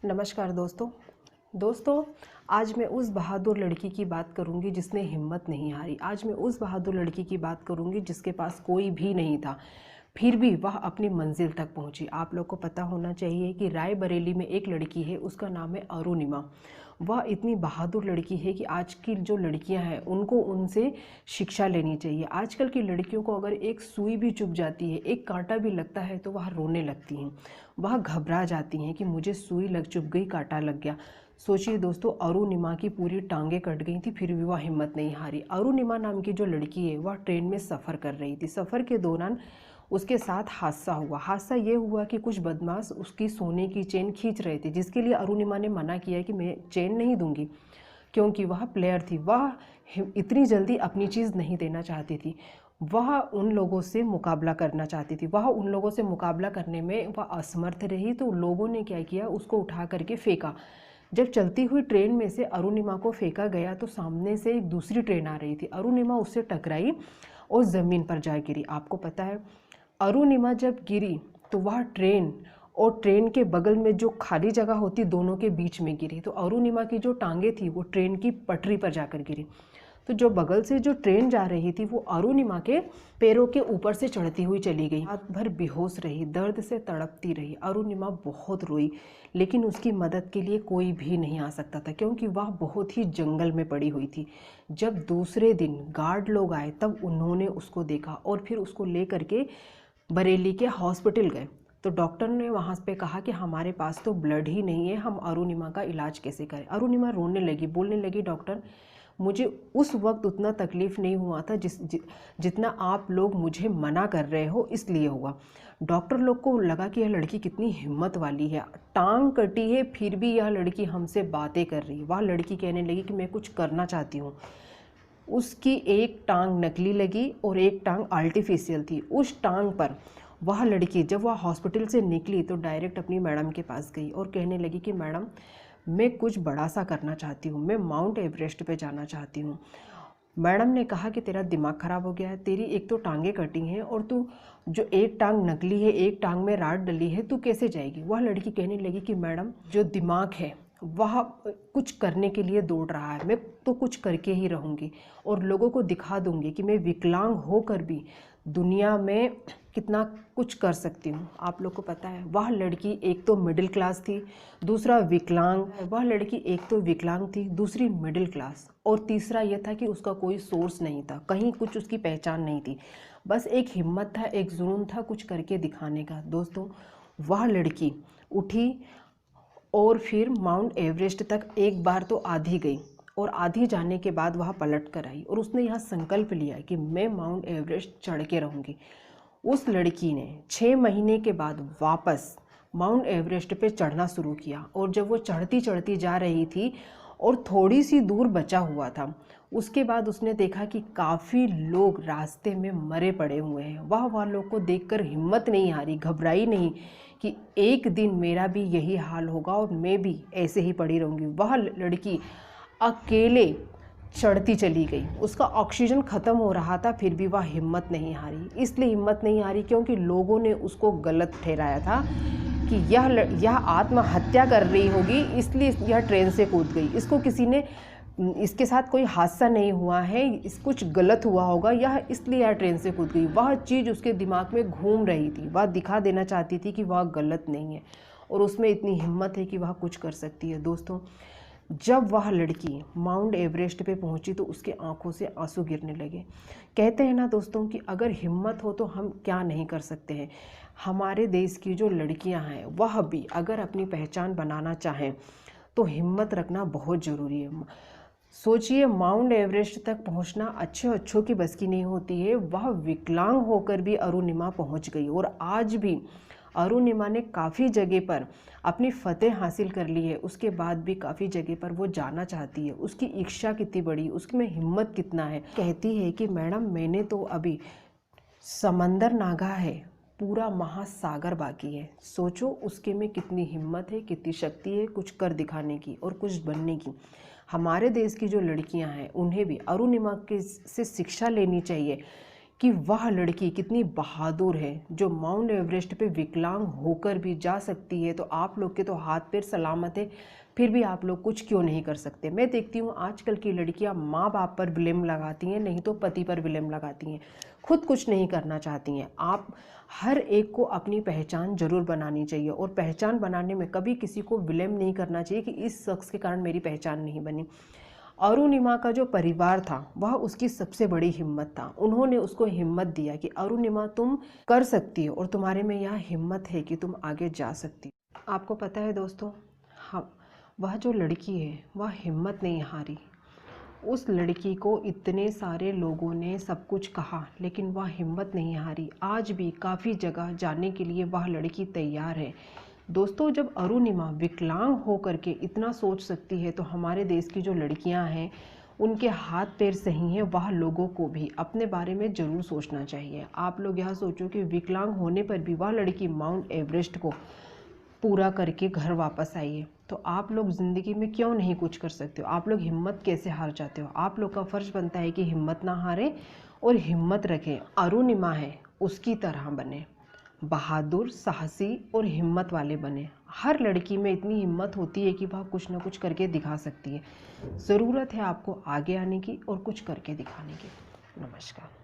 नमस्कार दोस्तों आज मैं उस बहादुर लड़की की बात करूंगी जिसने हिम्मत नहीं हारी। आज मैं उस बहादुर लड़की की बात करूंगी जिसके पास कोई भी नहीं था, फिर भी वह अपनी मंजिल तक पहुंची। आप लोग को पता होना चाहिए कि रायबरेली में एक लड़की है, उसका नाम है अरुणिमा। वह इतनी बहादुर लड़की है कि आज की जो लड़कियां हैं उनको उनसे शिक्षा लेनी चाहिए। आजकल की लड़कियों को अगर एक सुई भी चुभ जाती है, एक कांटा भी लगता है तो वह रोने लगती हैं, वह घबरा जाती हैं कि मुझे सुई लग चुभ गई, कांटा लग गया। सोचिए दोस्तों, अरुणिमा की पूरी टांगें कट गई थी, फिर भी वह हिम्मत नहीं हारी। अरुणिमा नाम की जो लड़की है वह ट्रेन में सफ़र कर रही थी। सफ़र के दौरान उसके साथ हादसा हुआ। हादसा ये हुआ कि कुछ बदमाश उसकी सोने की चेन खींच रहे थे, जिसके लिए अरुणिमा ने मना किया कि मैं चेन नहीं दूंगी, क्योंकि वह प्लेयर थी। वह इतनी जल्दी अपनी चीज़ नहीं देना चाहती थी। वह उन लोगों से मुकाबला करना चाहती थी। वह उन लोगों से मुकाबला करने में वह असमर्थ रही, तो लोगों ने क्या किया, उसको उठा करके फेंका। जब चलती हुई ट्रेन में से अरुणिमा को फेंका गया तो सामने से एक दूसरी ट्रेन आ रही थी। अरुणिमा उससे टकराई और ज़मीन पर जा गिरी। आपको पता है, अरुणिमा जब गिरी तो वह ट्रेन और ट्रेन के बगल में जो खाली जगह होती, दोनों के बीच में गिरी। तो अरुणिमा की जो टांगे थी वो ट्रेन की पटरी पर जाकर गिरी। तो जो बगल से जो ट्रेन जा रही थी वो अरुणिमा के पैरों के ऊपर से चढ़ती हुई चली गई। रात भर बेहोश रही, दर्द से तड़पती रही। अरुणिमा बहुत रोई, लेकिन उसकी मदद के लिए कोई भी नहीं आ सकता था, क्योंकि वह बहुत ही जंगल में पड़ी हुई थी। जब दूसरे दिन गार्ड लोग आए तब उन्होंने उसको देखा और फिर उसको ले करके बरेली के हॉस्पिटल गए। तो डॉक्टर ने वहाँ पे कहा कि हमारे पास तो ब्लड ही नहीं है, हम अरुणिमा का इलाज कैसे करें। अरुणिमा रोने लगी, बोलने लगी, डॉक्टर मुझे उस वक्त उतना तकलीफ़ नहीं हुआ था जितना आप लोग मुझे मना कर रहे हो, इसलिए हुआ। डॉक्टर लोग को लगा कि यह लड़की कितनी हिम्मत वाली है, टांग कटी है फिर भी यह लड़की हमसे बातें कर रही है। वह लड़की कहने लगी कि मैं कुछ करना चाहती हूँ। उसकी एक टांग नकली लगी और एक टांग आर्टिफिशियल थी। उस टांग पर वह लड़की जब वह हॉस्पिटल से निकली तो डायरेक्ट अपनी मैडम के पास गई और कहने लगी कि मैडम मैं कुछ बड़ा सा करना चाहती हूँ, मैं माउंट एवरेस्ट पे जाना चाहती हूँ। मैडम ने कहा कि तेरा दिमाग ख़राब हो गया है, तेरी एक तो टांगें कटी हैं और तू जो एक टांग नकली है, एक टांग में राड डली है, तू कैसे जाएगी। वह लड़की कहने लगी कि मैडम जो दिमाग है वह कुछ करने के लिए दौड़ रहा है, मैं तो कुछ करके ही रहूँगी और लोगों को दिखा दूँगी कि मैं विकलांग होकर भी दुनिया में कितना कुछ कर सकती हूँ। आप लोग को पता है, वह लड़की एक तो मिडिल क्लास थी, दूसरा विकलांग। वह लड़की एक तो विकलांग थी, दूसरी मिडिल क्लास, और तीसरा यह था कि उसका कोई सोर्स नहीं था, कहीं कुछ उसकी पहचान नहीं थी। बस एक हिम्मत था, एक जुनून था कुछ करके दिखाने का। दोस्तों, वह लड़की उठी और फिर माउंट एवरेस्ट तक एक बार तो आधी गई और आधी जाने के बाद वह पलट कर आई और उसने यह संकल्प लिया कि मैं माउंट एवरेस्ट चढ़ के रहूँगी। उस लड़की ने 6 महीने के बाद वापस माउंट एवरेस्ट पे चढ़ना शुरू किया और जब वो चढ़ती चढ़ती जा रही थी और थोड़ी सी दूर बचा हुआ था, उसके बाद उसने देखा कि काफ़ी लोग रास्ते में मरे पड़े हुए हैं। वह लोग को देखकर हिम्मत नहीं हारी, घबराई नहीं कि एक दिन मेरा भी यही हाल होगा और मैं भी ऐसे ही पड़ी रहूँगी। वह लड़की अकेले चढ़ती चली गई। उसका ऑक्सीजन ख़त्म हो रहा था, फिर भी वह हिम्मत नहीं हारी। इसलिए हिम्मत नहीं हारी क्योंकि लोगों ने उसको गलत ठहराया था कि यह आत्महत्या कर रही होगी, इसलिए यह ट्रेन से कूद गई। इसको किसी ने, इसके साथ कोई हादसा नहीं हुआ है, कुछ गलत हुआ होगा, यह इसलिए यह ट्रेन से कूद गई। वह चीज़ उसके दिमाग में घूम रही थी, वह दिखा देना चाहती थी कि वह गलत नहीं है और उसमें इतनी हिम्मत है कि वह कुछ कर सकती है। दोस्तों, जब वह लड़की माउंट एवरेस्ट पे पहुंची तो उसके आंखों से आंसू गिरने लगे। कहते हैं ना दोस्तों कि अगर हिम्मत हो तो हम क्या नहीं कर सकते हैं। हमारे देश की जो लड़कियां हैं वह भी अगर अपनी पहचान बनाना चाहें तो हिम्मत रखना बहुत ज़रूरी है। सोचिए, माउंट एवरेस्ट तक पहुंचना अच्छों की बस की नहीं होती है। वह विकलांग होकर भी अरुणिमा पहुंच गई और आज भी अरुणिमा ने काफ़ी जगह पर अपनी फतेह हासिल कर ली है। उसके बाद भी काफ़ी जगह पर वो जाना चाहती है। उसकी इच्छा कितनी बड़ी, उसमें हिम्मत कितना है। कहती है कि मैडम मैंने तो अभी समंदर नागा है, पूरा महासागर बाकी है। सोचो उसके में कितनी हिम्मत है, कितनी शक्ति है कुछ कर दिखाने की और कुछ बनने की। हमारे देश की जो लड़कियां हैं उन्हें भी अरुणिमा के से शिक्षा लेनी चाहिए कि वह लड़की कितनी बहादुर है जो माउंट एवरेस्ट पे विकलांग होकर भी जा सकती है। तो आप लोग के तो हाथ पैर सलामत है, फिर भी आप लोग कुछ क्यों नहीं कर सकते। मैं देखती हूँ आजकल की लड़कियाँ माँ बाप पर ब्लेम लगाती हैं, नहीं तो पति पर ब्लेम लगाती हैं, खुद कुछ नहीं करना चाहती हैं। आप हर एक को अपनी पहचान जरूर बनानी चाहिए, और पहचान बनाने में कभी किसी को ब्लेम नहीं करना चाहिए कि इस शख्स के कारण मेरी पहचान नहीं बनी। अरुणिमा का जो परिवार था वह उसकी सबसे बड़ी हिम्मत था। उन्होंने उसको हिम्मत दिया कि अरुणिमा तुम कर सकती हो और तुम्हारे में यह हिम्मत है कि तुम आगे जा सकती हो। आपको पता है दोस्तों, हाँ, वह जो लड़की है वह हिम्मत नहीं हारी। उस लड़की को इतने सारे लोगों ने सब कुछ कहा, लेकिन वह हिम्मत नहीं हारी। आज भी काफ़ी जगह जाने के लिए वह लड़की तैयार है। दोस्तों, जब अरुणिमा विकलांग होकर के इतना सोच सकती है तो हमारे देश की जो लड़कियां हैं उनके हाथ पैर सही हैं, वह लोगों को भी अपने बारे में ज़रूर सोचना चाहिए। आप लोग यह सोचो कि विकलांग होने पर भी वह लड़की माउंट एवरेस्ट को पूरा करके घर वापस आई है, तो आप लोग ज़िंदगी में क्यों नहीं कुछ कर सकते हो। आप लोग हिम्मत कैसे हार जाते हो। आप लोग का फ़र्ज़ बनता है कि हिम्मत ना हारें और हिम्मत रखें। अरुणिमा है उसकी तरह बने, बहादुर, साहसी और हिम्मत वाले बने। हर लड़की में इतनी हिम्मत होती है कि वह कुछ ना कुछ करके दिखा सकती है। ज़रूरत है आपको आगे आने की और कुछ करके दिखाने की। नमस्कार।